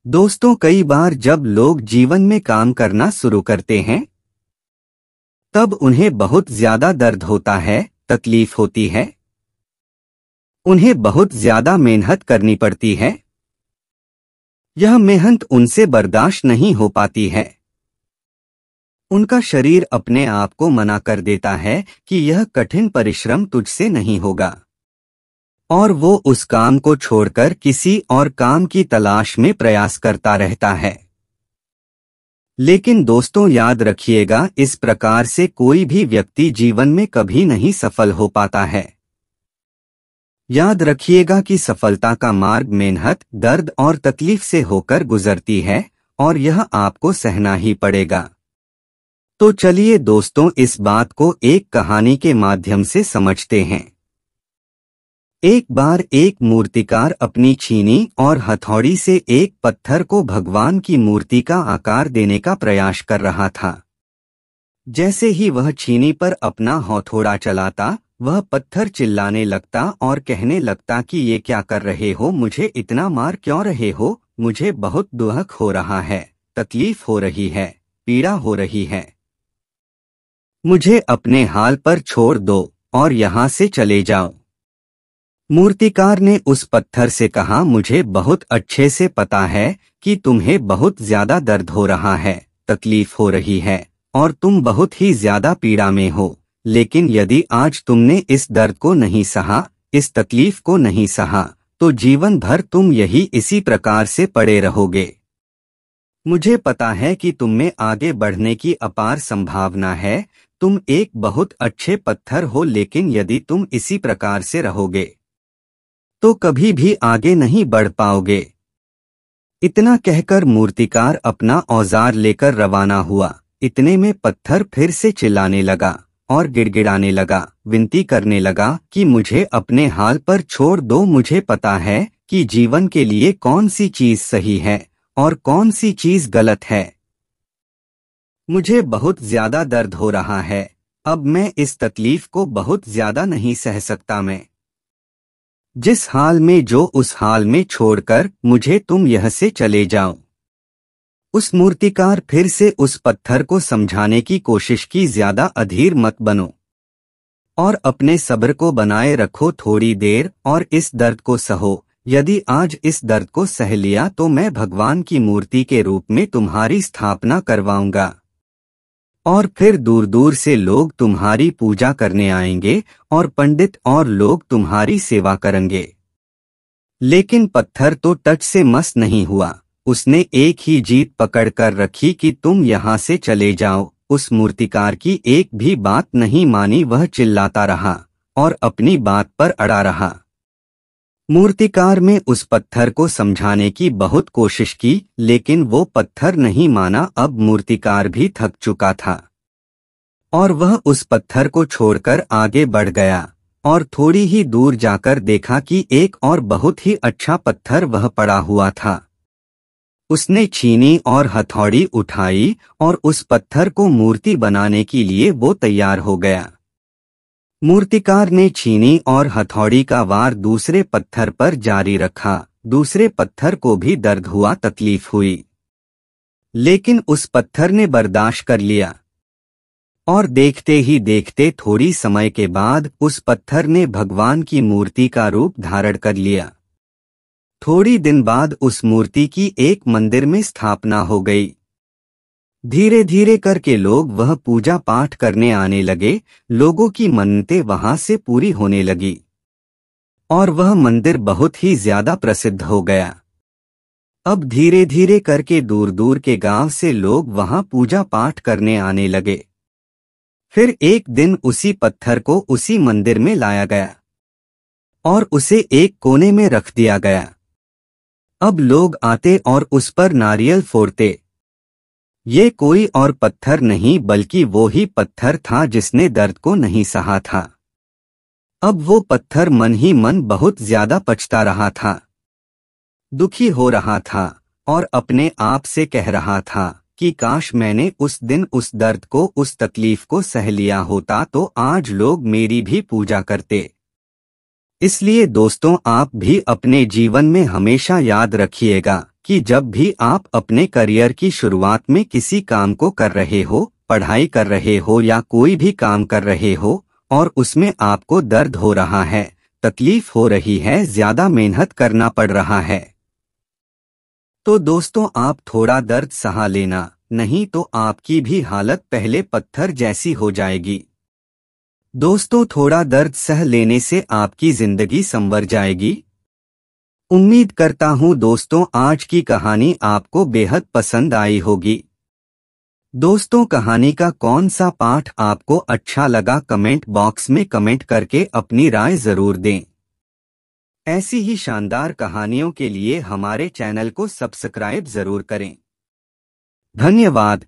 दोस्तों, कई बार जब लोग जीवन में काम करना शुरू करते हैं तब उन्हें बहुत ज्यादा दर्द होता है, तकलीफ होती है। उन्हें बहुत ज्यादा मेहनत करनी पड़ती है। यह मेहनत उनसे बर्दाश्त नहीं हो पाती है। उनका शरीर अपने आप को मना कर देता है कि यह कठिन परिश्रम तुझसे नहीं होगा, और वो उस काम को छोड़कर किसी और काम की तलाश में प्रयास करता रहता है। लेकिन दोस्तों, याद रखिएगा, इस प्रकार से कोई भी व्यक्ति जीवन में कभी नहीं सफल हो पाता है। याद रखिएगा कि सफलता का मार्ग मेहनत, दर्द और तकलीफ से होकर गुजरती है, और यह आपको सहना ही पड़ेगा। तो चलिए दोस्तों, इस बात को एक कहानी के माध्यम से समझते हैं। एक बार एक मूर्तिकार अपनी छीनी और हथौड़ी से एक पत्थर को भगवान की मूर्ति का आकार देने का प्रयास कर रहा था। जैसे ही वह छीनी पर अपना हथौड़ा चलाता, वह पत्थर चिल्लाने लगता और कहने लगता कि ये क्या कर रहे हो, मुझे इतना मार क्यों रहे हो, मुझे बहुत दुख हो रहा है, तकलीफ हो रही है, पीड़ा हो रही है। मुझे अपने हाल पर छोड़ दो और यहाँ से चले जाओ। मूर्तिकार ने उस पत्थर से कहा, मुझे बहुत अच्छे से पता है कि तुम्हें बहुत ज्यादा दर्द हो रहा है, तकलीफ हो रही है और तुम बहुत ही ज्यादा पीड़ा में हो, लेकिन यदि आज तुमने इस दर्द को नहीं सहा, इस तकलीफ को नहीं सहा, तो जीवन भर तुम यही इसी प्रकार से पड़े रहोगे। मुझे पता है कि तुम में आगे बढ़ने की अपार संभावना है, तुम एक बहुत अच्छे पत्थर हो, लेकिन यदि तुम इसी प्रकार से रहोगे तो कभी भी आगे नहीं बढ़ पाओगे। इतना कहकर मूर्तिकार अपना औजार लेकर रवाना हुआ। इतने में पत्थर फिर से चिल्लाने लगा और गिड़गिड़ाने लगा, विनती करने लगा कि मुझे अपने हाल पर छोड़ दो। मुझे पता है कि जीवन के लिए कौन सी चीज सही है और कौन सी चीज गलत है। मुझे बहुत ज्यादा दर्द हो रहा है, अब मैं इस तकलीफ को बहुत ज्यादा नहीं सह सकता। मैं जिस हाल में जो उस हाल में छोड़कर मुझे तुम यह से चले जाओ। उस मूर्तिकार फिर से उस पत्थर को समझाने की कोशिश की, ज्यादा अधीर मत बनो और अपने सब्र को बनाए रखो थोड़ी देर और इस दर्द को सहो। यदि आज इस दर्द को सह लिया तो मैं भगवान की मूर्ति के रूप में तुम्हारी स्थापना करवाऊंगा, और फिर दूर दूर से लोग तुम्हारी पूजा करने आएंगे और पंडित और लोग तुम्हारी सेवा करेंगे। लेकिन पत्थर तो टच से मस नहीं हुआ। उसने एक ही जीत पकड़ कर रखी कि तुम यहाँ से चले जाओ। उस मूर्तिकार की एक भी बात नहीं मानी, वह चिल्लाता रहा और अपनी बात पर अड़ा रहा। मूर्तिकार में उस पत्थर को समझाने की बहुत कोशिश की, लेकिन वो पत्थर नहीं माना। अब मूर्तिकार भी थक चुका था और वह उस पत्थर को छोड़कर आगे बढ़ गया, और थोड़ी ही दूर जाकर देखा कि एक और बहुत ही अच्छा पत्थर वह पड़ा हुआ था। उसने छीनी और हथौड़ी उठाई और उस पत्थर को मूर्ति बनाने के लिए वो तैयार हो गया। मूर्तिकार ने छीनी और हथौड़ी का वार दूसरे पत्थर पर जारी रखा। दूसरे पत्थर को भी दर्द हुआ, तकलीफ हुई, लेकिन उस पत्थर ने बर्दाश्त कर लिया। और देखते ही देखते थोड़ी समय के बाद उस पत्थर ने भगवान की मूर्ति का रूप धारण कर लिया। थोड़ी दिन बाद उस मूर्ति की एक मंदिर में स्थापना हो गई। धीरे धीरे करके लोग वह पूजा पाठ करने आने लगे। लोगों की मन्नतें वहां से पूरी होने लगी और वह मंदिर बहुत ही ज्यादा प्रसिद्ध हो गया। अब धीरे धीरे करके दूर दूर के गांव से लोग वहां पूजा पाठ करने आने लगे। फिर एक दिन उसी पत्थर को उसी मंदिर में लाया गया और उसे एक कोने में रख दिया गया। अब लोग आते और उस पर नारियल फोड़ते। ये कोई और पत्थर नहीं बल्कि वो ही पत्थर था जिसने दर्द को नहीं सहा था। अब वो पत्थर मन ही मन बहुत ज्यादा पछता रहा था, दुखी हो रहा था और अपने आप से कह रहा था कि काश मैंने उस दिन उस दर्द को, उस तकलीफ को सह लिया होता तो आज लोग मेरी भी पूजा करते। इसलिए दोस्तों, आप भी अपने जीवन में हमेशा याद रखिएगा कि जब भी आप अपने करियर की शुरुआत में किसी काम को कर रहे हो, पढ़ाई कर रहे हो या कोई भी काम कर रहे हो और उसमें आपको दर्द हो रहा है, तकलीफ हो रही है, ज्यादा मेहनत करना पड़ रहा है, तो दोस्तों आप थोड़ा दर्द सहा लेना, नहीं तो आपकी भी हालत पहले पत्थर जैसी हो जाएगी। दोस्तों थोड़ा दर्द सह लेने से आपकी जिंदगी संवर जाएगी। उम्मीद करता हूँ दोस्तों आज की कहानी आपको बेहद पसंद आई होगी। दोस्तों कहानी का कौन सा पाठ आपको अच्छा लगा कमेंट बॉक्स में कमेंट करके अपनी राय जरूर दें। ऐसी ही शानदार कहानियों के लिए हमारे चैनल को सब्सक्राइब जरूर करें। धन्यवाद।